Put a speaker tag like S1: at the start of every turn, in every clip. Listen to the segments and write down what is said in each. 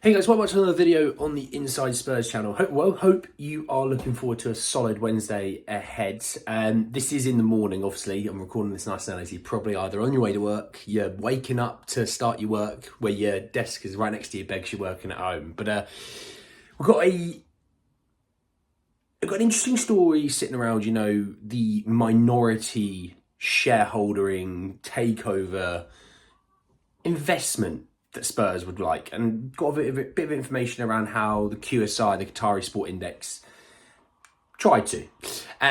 S1: Hey guys, welcome back to another video on the Inside Spurs channel. Hope you are looking forward to a solid Wednesday ahead. This is in the morning, obviously. I'm recording this nice and early. So you're probably either on your way to work, you're waking up to start your work, where your desk is right next to your bed because you're working at home. But we've got an interesting story sitting around, the minority shareholdering takeover investment that Spurs would like, and got a bit of information around how the QSI, the Qatari Sport Index, tried to.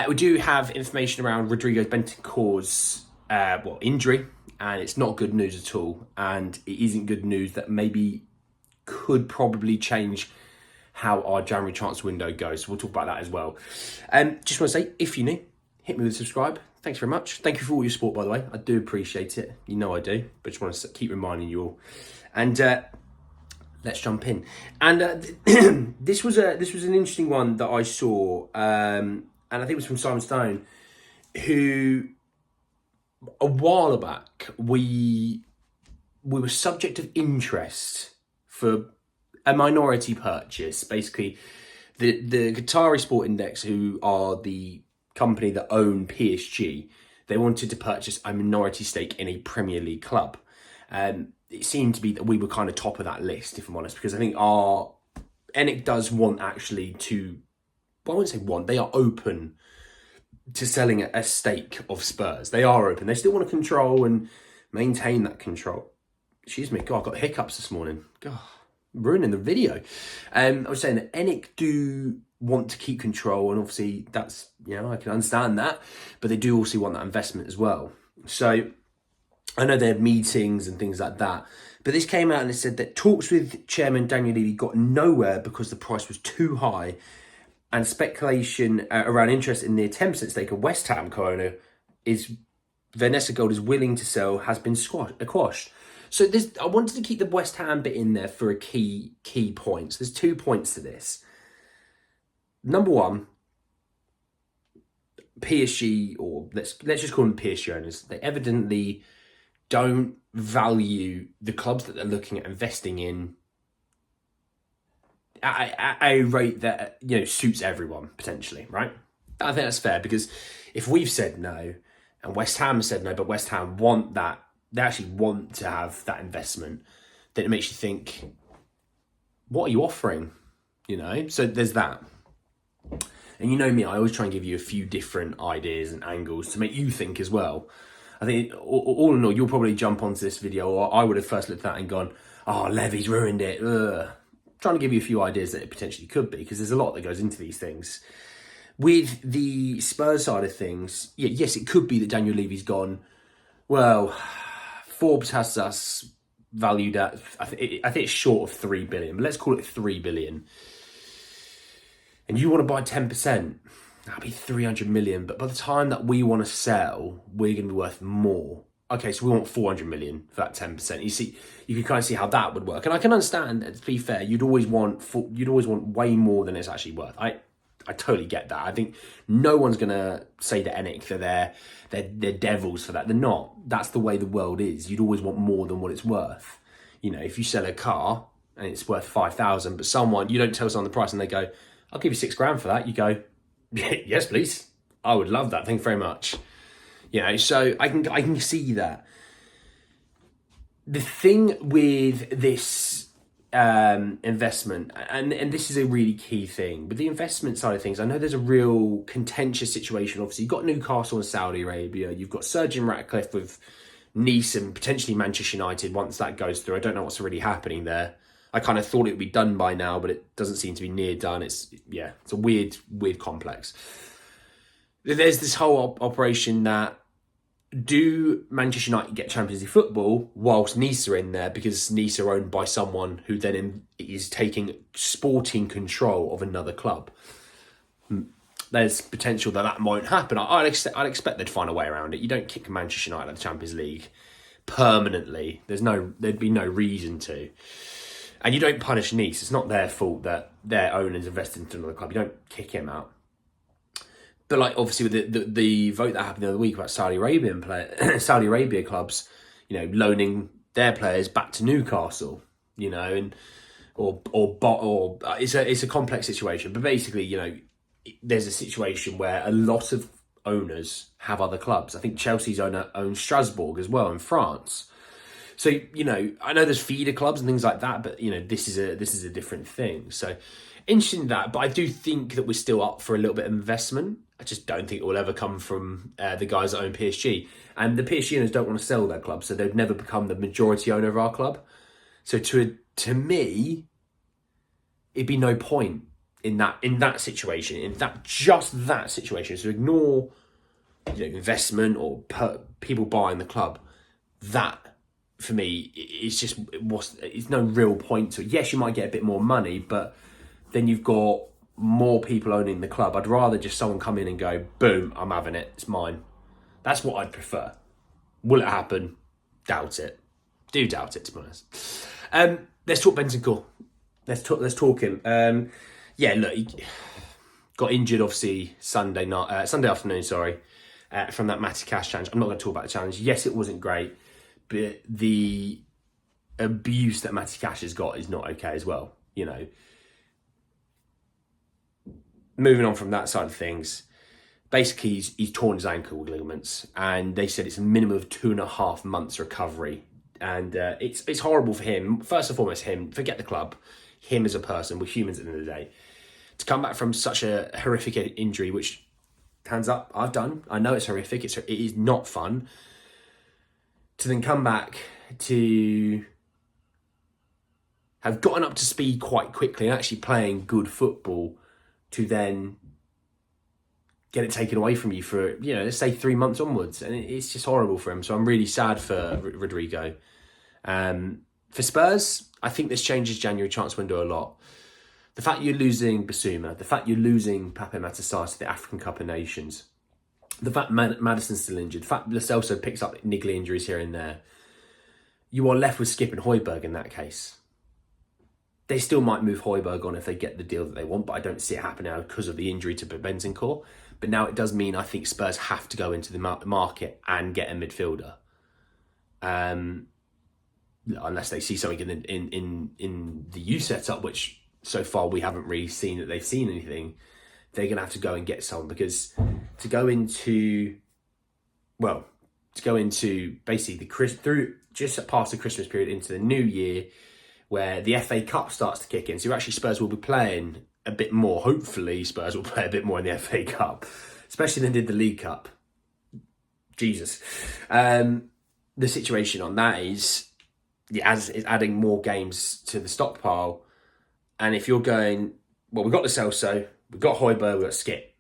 S1: We do have information around Rodrigo Bentancur's injury, and it's not good news at all, and it isn't good news that maybe could probably change how our January transfer window goes. So we'll talk about that as well. Just want to say, if you're new, hit me with a subscribe. Thanks very much. Thank you for all your support, by the way. I do appreciate it. You know I do. But just want to keep reminding you all. And let's jump in. And this was an interesting one that I saw, and I think it was from Simon Stone, who a while back we were subject of interest for a minority purchase. Basically, the Qatari Sport Index, who are the company that own PSG, they wanted to purchase a minority stake in a Premier League club. It seemed to be that we were kind of top of that list, if I'm honest, because I think our ENIC does want actually to, well, I wouldn't say want, they are open to selling a stake of Spurs. They are open. They still want to control and maintain that control. Excuse me, God, I've got hiccups this morning. God, ruining the video. I was saying that ENIC do want to keep control, and obviously that's, I can understand that, but they do also want that investment as well. So I know they have meetings and things like that, but this came out and it said that talks with Chairman Daniel Levy got nowhere because the price was too high, and speculation around interest in the 10% stake of West Ham co-owner is Vanessa Gold is willing to sell has been quashed. So I wanted to keep the West Ham bit in there for a key point. So there's 2 points to this. Number one, PSG, or let's just call them PSG owners, they evidently don't value the clubs that they're looking at investing in at a rate that suits everyone, potentially, right? I think that's fair, because if we've said no and West Ham said no, but West Ham want that, they actually want to have that investment, then it makes you think, what are you offering? So there's that. And you know me, I always try and give you a few different ideas and angles to make you think as well. I think all in all, you'll probably jump onto this video, or I would have first looked at that and gone, oh, Levy's ruined it. Ugh. Trying to give you a few ideas that it potentially could be, because there's a lot that goes into these things. With the Spurs side of things, yes, it could be that Daniel Levy's gone, well, Forbes has us valued at, I think it's short of 3 billion, but let's call it 3 billion. And you want to buy 10%, that'll be 300 million. But by the time that we want to sell, we're going to be worth more. Okay, so we want 400 million for that 10%. You see, you can kind of see how that would work. And I can understand, to be fair, you'd always want way more than it's actually worth. I totally get that. I think no one's going to say to ENIC that they're devils for that. They're not. That's the way the world is. You'd always want more than what it's worth. If you sell a car and it's worth 5,000, but you don't tell someone the price and they go, I'll give you $6,000 for that. You go, yes, please. I would love that. Thank you very much. So I can see that. The thing with this investment, and this is a really key thing, with the investment side of things, I know there's a real contentious situation. Obviously, you've got Newcastle and Saudi Arabia. You've got Sir Jim Ratcliffe with Nice and potentially Manchester United once that goes through. I don't know what's really happening there. I kind of thought it would be done by now, but it doesn't seem to be near done. It's a weird complex. There's this whole operation that, do Manchester United get Champions League football whilst Nice are in there, because Nice are owned by someone who then is taking sporting control of another club? There's potential that won't happen. I'd expect they'd find a way around it. You don't kick Manchester United out of the Champions League permanently. There'd be no reason to. And you don't punish Nice. It's not their fault that their owners invested into another club. You don't kick him out. But obviously with the vote that happened the other week about Saudi Arabia clubs, loaning their players back to Newcastle, and or it's a complex situation. But basically, there's a situation where a lot of owners have other clubs. I think Chelsea's owner owns Strasbourg as well in France. So, I know there's feeder clubs and things like that, but, this is a different thing. So, interesting that, but I do think that we're still up for a little bit of investment. I just don't think it will ever come from the guys that own PSG. And the PSG owners don't want to sell their club, so they'd never become the majority owner of our club. So to me, it'd be no point in that situation, just that situation. So ignore investment or people buying the club. That, for me, it's no real point to it. Yes, you might get a bit more money, but then you've got more people owning the club. I'd rather just someone come in and go, boom, I'm having it, it's mine. That's what I'd prefer. Will it happen? Doubt it. Do doubt it, to be honest. Let's talk Bentancur. Let's talk him. Look, he got injured obviously Sunday afternoon, from that Matty Cash challenge. I'm not going to talk about the challenge. Yes, it wasn't great, but the abuse that Matty Cash has got is not okay as well. Moving on from that side of things, basically he's torn his ankle ligaments, and they said it's a minimum of 2.5 months recovery, and it's horrible for him. First and foremost, him. Forget the club. Him as a person. We're humans at the end of the day. To come back from such a horrific injury, which, hands up, I've done. I know it's horrific. It is not fun. To then come back to have gotten up to speed quite quickly and actually playing good football, to then get it taken away from you for, let's say 3 months onwards. And it's just horrible for him. So I'm really sad for Rodrigo. For Spurs, I think this changes January transfer window a lot. The fact you're losing Basuma, the fact you're losing Pape Matar to the African Cup of Nations, the fact Maddison's still injured, the fact Lo Celso picks up niggly injuries here and there, you are left with Skip and Højbjerg in that case. They still might move Højbjerg on if they get the deal that they want, but I don't see it happening now because of the injury to Bentancur. But now it does mean I think Spurs have to go into the market and get a midfielder. Unless they see something in the youth setup, which so far we haven't really seen that they've seen anything. They're going to have to go and get someone, because to go into basically through just past the Christmas period into the new year, where the FA Cup starts to kick in. So actually Spurs will be playing a bit more. Hopefully Spurs will play a bit more in the FA Cup, especially than did the League Cup. Jesus. The situation on that is adding more games to the stockpile. And if you're going, well, we've got Lo Celso, we've got Højbjerg, we've got Skip.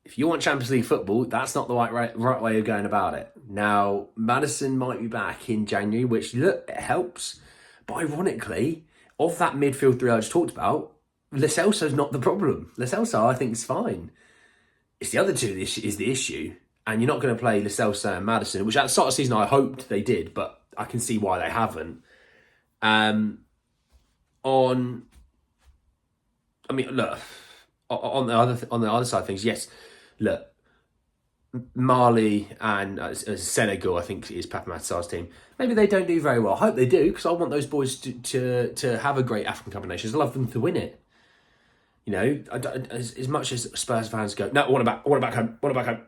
S1: If you want Champions League football, that's not the right way of going about it. Now, Maddison might be back in January, which, look, it helps. But ironically, of that midfield three I just talked about, Lo Celso's not the problem. Lo Celso, I think, is fine. It's the other two that is the issue. And you're not going to play Lo Celso and Maddison, which at the start of the season I hoped they did, but I can see why they haven't. On the other side of things, yes, look, Mali and Senegal, I think is Pape Matar's team. Maybe they don't do very well. I hope they do, because I want those boys to have a great African Cup of Nations. I love them to win it. As much as Spurs fans go, no, what about home? What about home?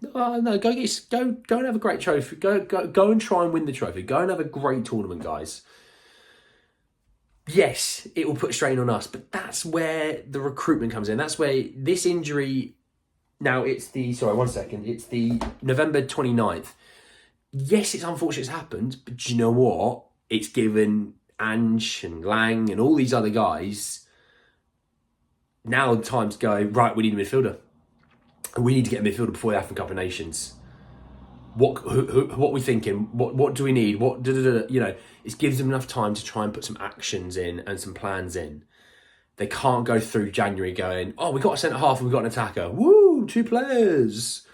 S1: No, go and have a great trophy. Go and try and win the trophy. Go and have a great tournament, guys. Yes, it will put strain on us, but that's where the recruitment comes in. That's where this injury. Now it's the November 29th. Yes, it's unfortunate it's happened, but do you know what? It's given Ange and Lang and all these other guys now the time to go, right, we need a midfielder. We need to get a midfielder before the African Cup of Nations. What are we thinking? What do we need? It gives them enough time to try and put some actions in and some plans in. They can't go through January going, oh, we got a centre-half and we got an attacker. Woo, 2 players.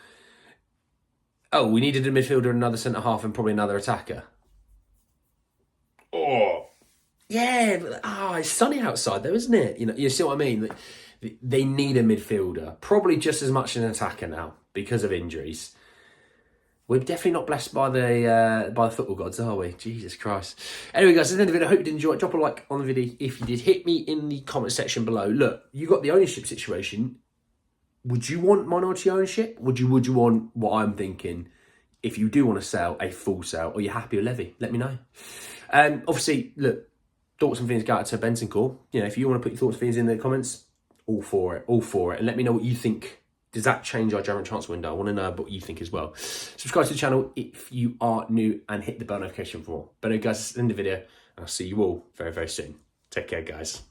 S1: Oh, we needed a midfielder, another centre-half and probably another attacker. Oh, yeah, but it's sunny outside though, isn't it? You see what I mean? They need a midfielder, probably just as much an attacker now because of injuries. We're definitely not blessed by the football gods, are we? Jesus Christ. Anyway, guys, that's the end of the video. I hope you did enjoy it. Drop a like on the video if you did. Hit me in the comment section below. Look, you got the ownership situation. Would you want minority ownership? Would you want what I'm thinking? If you do want to sell, a full sale, or you're happy with Levy, let me know. Obviously, look, thoughts and feelings go out to Bentancur. You know, if you want to put your thoughts and feelings in the comments, all for it. And let me know what you think. Does that change our January transfer window? I want to know what you think as well. Subscribe to the channel if you are new and hit the bell notification for more. But anyway, guys, that's the end of the video. I'll see you all very, very soon. Take care, guys.